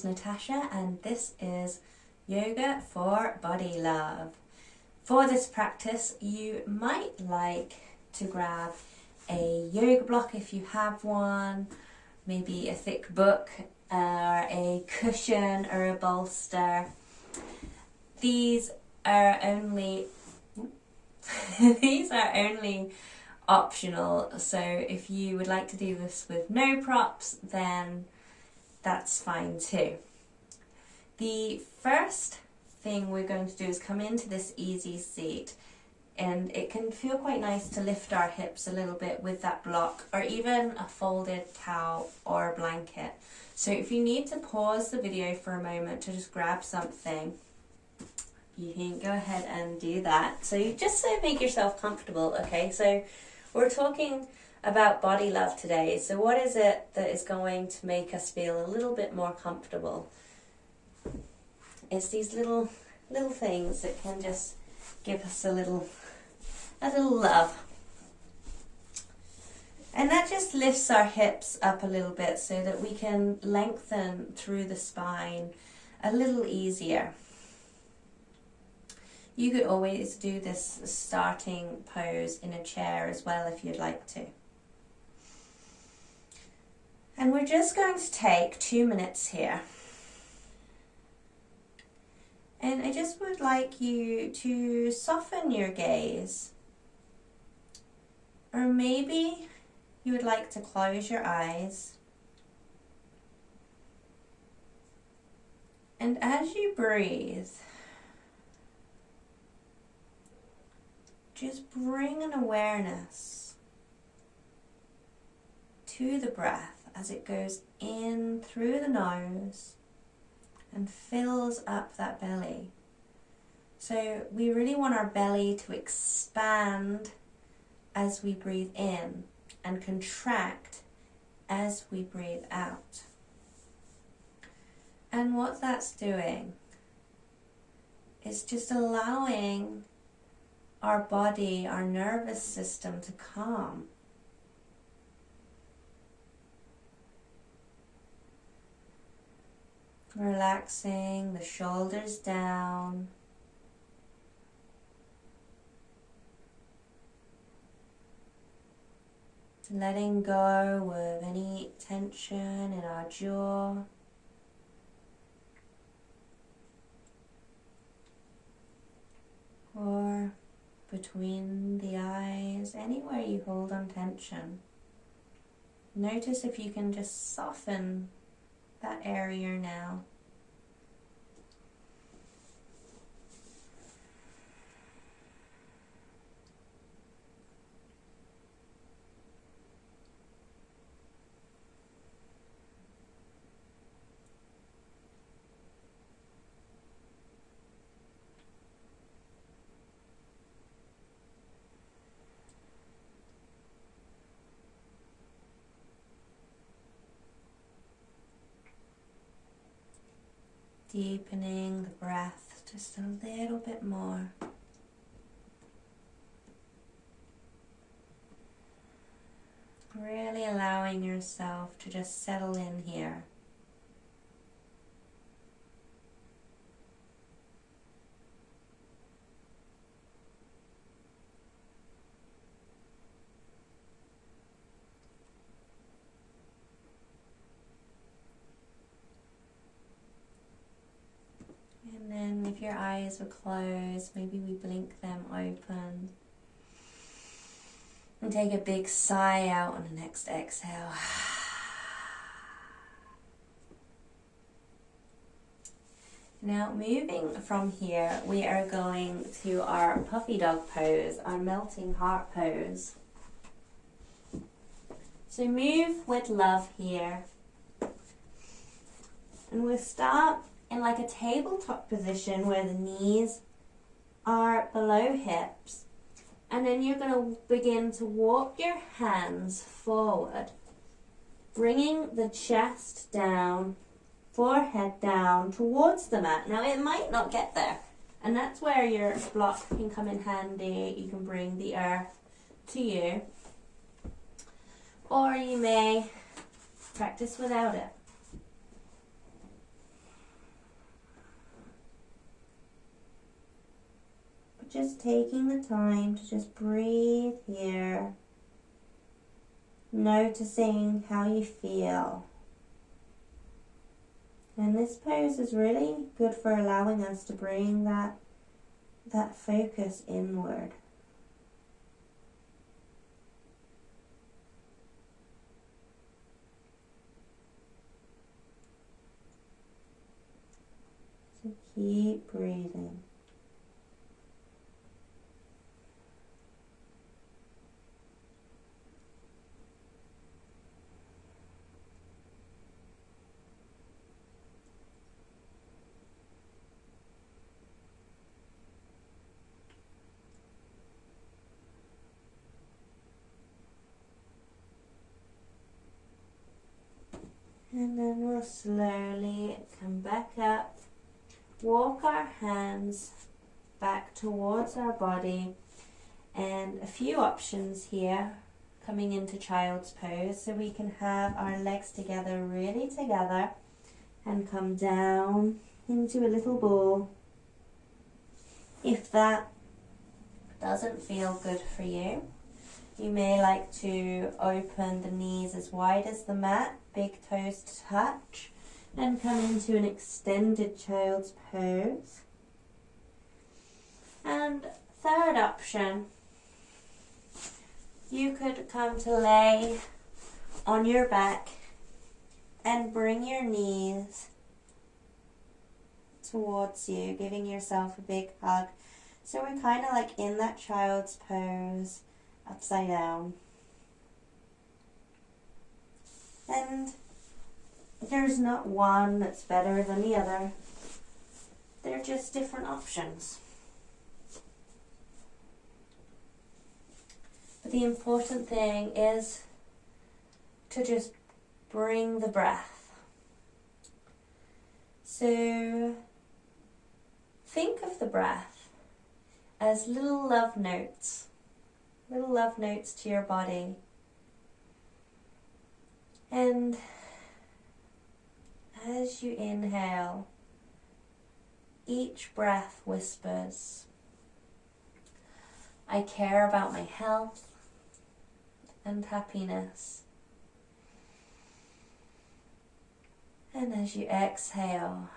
name's Natasha and this is Yoga for Body Love. For this practice, you might like to grab a yoga block if you have one, maybe a thick book or a cushion or a bolster. These are only optional, so if you would like to do this with no props, then that's fine too. The first thing we're going to do is come into this easy seat, and it can feel quite nice to lift our hips a little bit with that block or even a folded towel or a blanket. So if you need to pause the video for a moment to just grab something, you can go ahead and do that. So you just make yourself comfortable, okay? So we're talking about body love today. So what is it that is going to make us feel a little bit more comfortable? It's these little things that can just give us a little love. And that just lifts our hips up a little bit so that we can lengthen through the spine a little easier. You could always do this starting pose in a chair as well if you'd like to. And we're just going to take 2 minutes here. And I just would like you to soften your gaze. Or maybe you would like to close your eyes. And as you breathe, just bring an awareness to the breath as it goes in through the nose and fills up that belly. So we really want our belly to expand as we breathe in and contract as we breathe out. And what that's doing is just allowing our body, our nervous system to calm. Relaxing the shoulders down. Letting go of any tension in our jaw. Or between the eyes, anywhere you hold on tension. Notice if you can just soften that area now. Deepening the breath just a little bit more. Really allowing yourself to just settle in here. And then if your eyes were closed, maybe we blink them open. And take a big sigh out on the next exhale. Now moving from here, we are going to our Puffy Dog Pose, our melting heart pose. So move with love here. And we'll start in like a tabletop position where the knees are below hips. And then you're going to begin to walk your hands forward, bringing the chest down, forehead down towards the mat. Now it might not get there, and that's where your block can come in handy. You can bring the earth to you, or you may practice without it. just taking the time to just breathe here, noticing how you feel. And this pose is really good for allowing us to bring that focus inward. So keep breathing. And then we'll slowly come back up, walk our hands back towards our body, and a few options here coming into child's pose, so we can have our legs together, really together, and come down into a little ball. If that doesn't feel good for you, you may like to open the knees as wide as the mat, big toes to touch, and come into an extended child's pose. And third option, you could come to lay on your back and bring your knees towards you, giving yourself a big hug. So we're kind of like in that child's pose, upside down. And there's not one that's better than the other. They're just different options. But the important thing is to just bring the breath. So think of the breath as little love notes to your body. And as you inhale, each breath whispers, I care about my health and happiness. And as you exhale,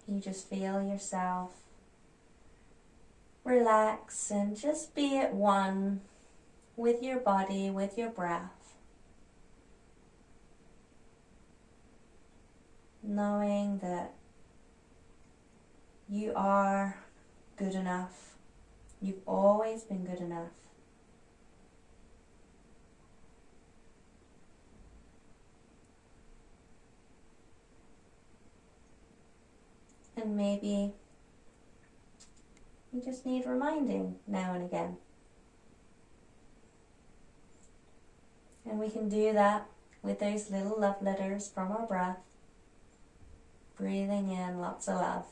you just feel yourself relax and just be at one with your body, with your breath. Knowing that you are good enough. You've always been good enough. And maybe you just need reminding now and again. And we can do that with those little love letters from our breath. Breathing in lots of love.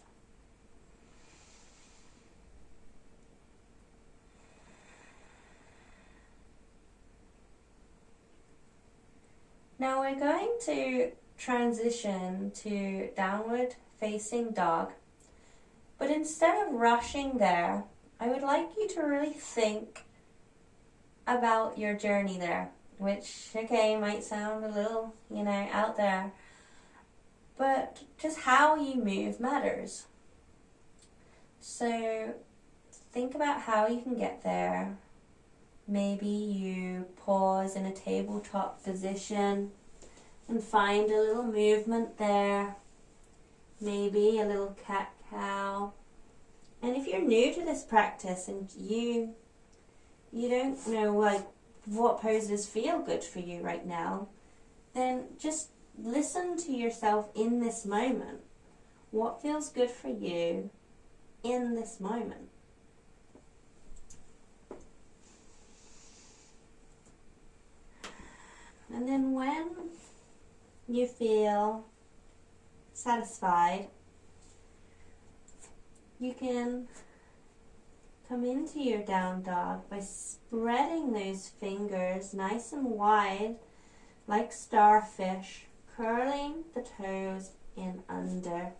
Now we're going to transition to downward facing dog. But instead of rushing there, I would like you to really think about your journey there, which, okay, might sound a little, out there, but just how you move matters. So think about how you can get there. Maybe you pause in a tabletop position and find a little movement there. Maybe a little cat-cow. And if you're new to this practice and you don't know what poses feel good for you right now, then just listen to yourself in this moment. What feels good for you in this moment? And then when you feel satisfied, you can come into your down dog by spreading those fingers nice and wide like starfish, curling the toes in under.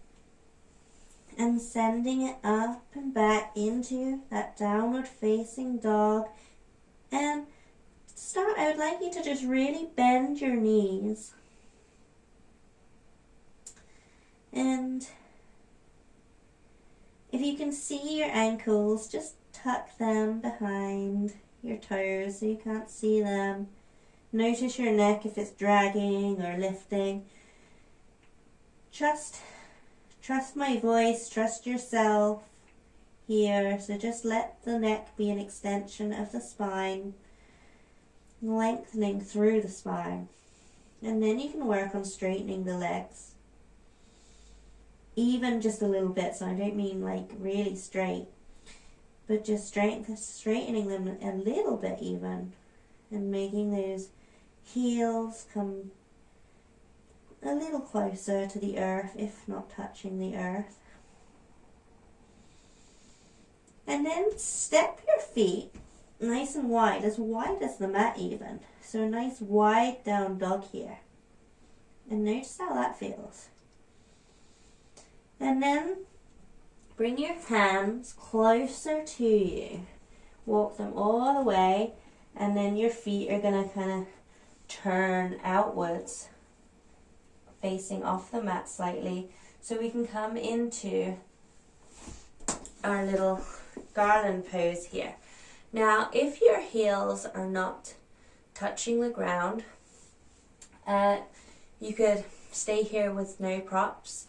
and sending it up and back into that downward facing dog. And to start, I would like you to just really bend your knees. And if you can see your ankles, just tuck them behind your toes so you can't see them. Notice your neck if it's dragging or lifting. Trust my voice, trust yourself here. So just let the neck be an extension of the spine, lengthening through the spine. And then you can work on straightening the legs. Even just a little bit, so I don't mean like really straight, but just straightening them a little bit even, and making those heels come a little closer to the earth, if not touching the earth. And then step your feet nice and wide as the mat even. So a nice wide down dog here. And notice how that feels. And then bring your hands closer to you. Walk them all the way, and then your feet are going to kind of turn outwards, facing off the mat slightly, so we can come into our little garland pose here. Now, if your heels are not touching the ground, you could stay here with no props.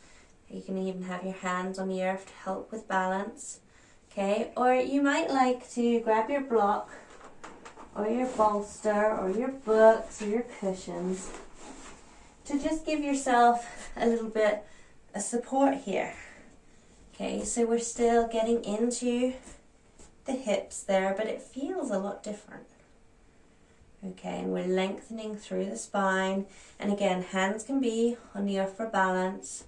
You can even have your hands on the earth to help with balance, okay? Or you might like to grab your block or your bolster or your books or your cushions to just give yourself a little bit of support here. Okay, so we're still getting into the hips there, but it feels a lot different. Okay, and we're lengthening through the spine. And again, hands can be on the earth for balance,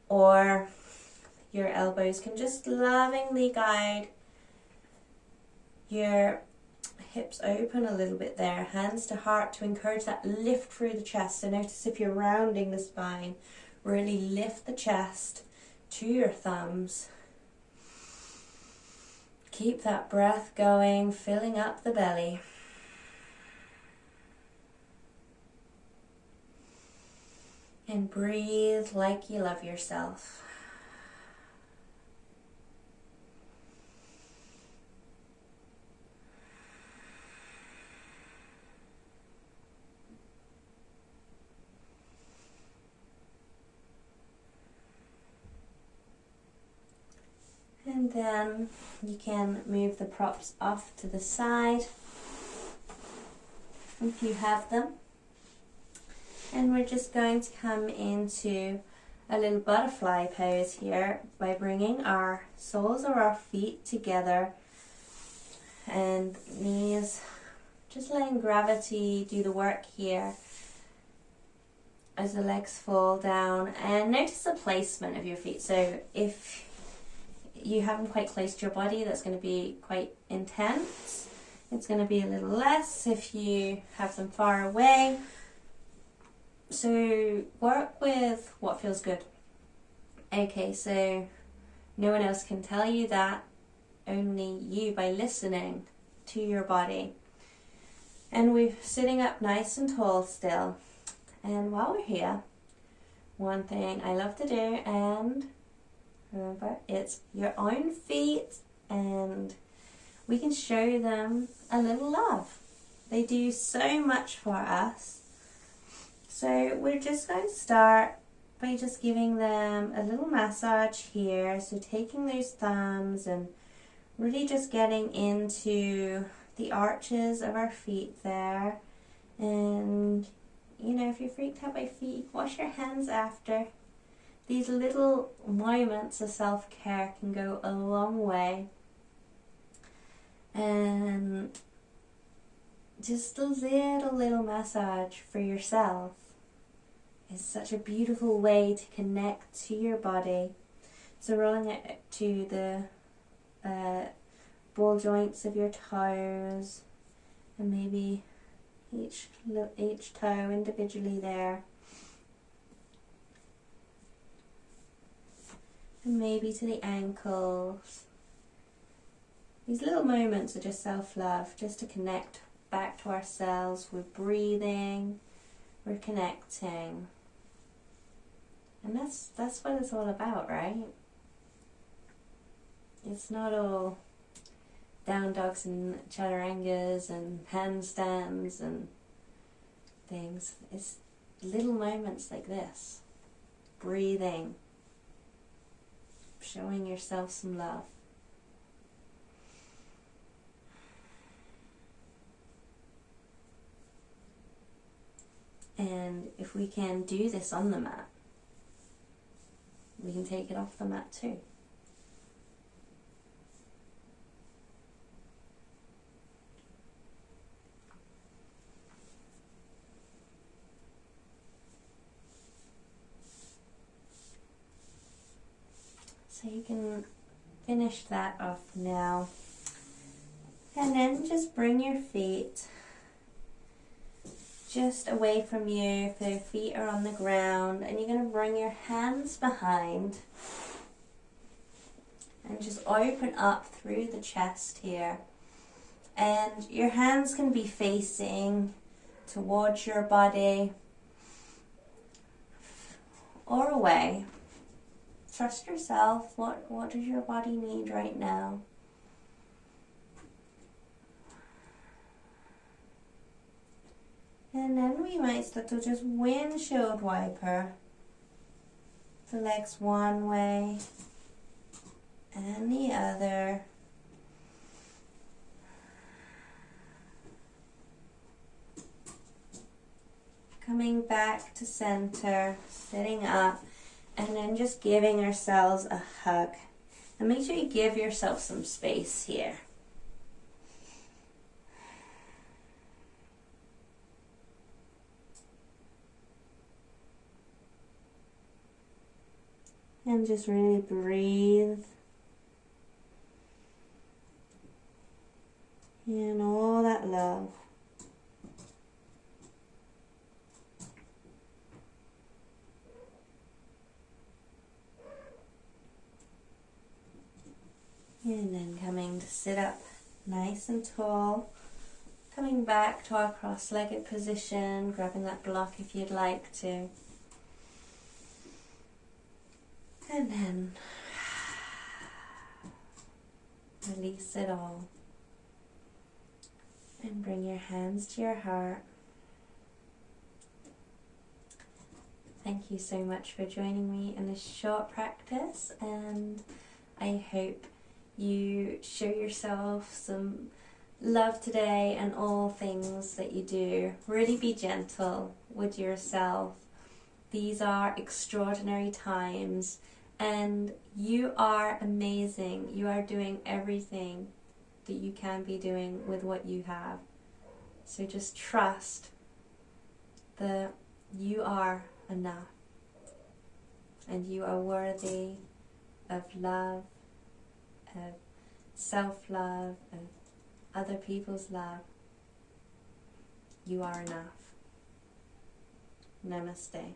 or your elbows can just lovingly guide your hips open a little bit there. Hands to heart to encourage that lift through the chest. So notice if you're rounding the spine, really lift the chest to your thumbs. Keep that breath going, filling up the belly. And breathe like you love yourself. And then you can move the props off to the side if you have them. And we're just going to come into a little butterfly pose here by bringing our soles of our feet together and knees, just letting gravity do the work here as the legs fall down. And notice the placement of your feet. So if you have them quite close to your body, that's going to be quite intense. It's going to be a little less if you have them far away. So work with what feels good. Okay, so no one else can tell you that, only you by listening to your body. And we're sitting up nice and tall still. And while we're here, one thing I love to do, and remember, it's your own feet, and we can show them a little love. They do so much for us. So we're just going to start by just giving them a little massage here. So taking those thumbs and really just getting into the arches of our feet there. And, you know, if you're freaked out by feet, wash your hands after. These little moments of self-care can go a long way. And just a little massage for yourself is such a beautiful way to connect to your body. So rolling it to the ball joints of your toes, and maybe each toe individually there. and maybe to the ankles. These little moments are just self-love, just to connect back to ourselves. We're breathing, we're connecting. And that's what it's all about, right? It's not all down dogs and chaturangas and handstands and things. It's little moments like this. Breathing. Showing yourself some love. And if we can do this on the mat, we can take it off the mat too. So you can finish that off now. And then just bring your feet just away from you if their feet are on the ground, and you're going to bring your hands behind and just open up through the chest here. And your hands can be facing towards your body or away. Trust yourself. What does your body need right now? And then we might start to just windshield wiper the legs one way and the other. Coming back to center, sitting up, and then just giving ourselves a hug. And make sure you give yourself some space here. And just really breathe in all that love. And then coming to sit up nice and tall. Coming back to our cross-legged position, grabbing that block if you'd like to. And then release it all. And bring your hands to your heart. Thank you so much for joining me in this short practice, and I hope you show yourself some love today and all things that you do. Really be gentle with yourself. These are extraordinary times, and you are amazing. You are doing everything that you can be doing with what you have. So just trust that you are enough, and you are worthy of love, of self-love, of other people's love. You are enough. Namaste.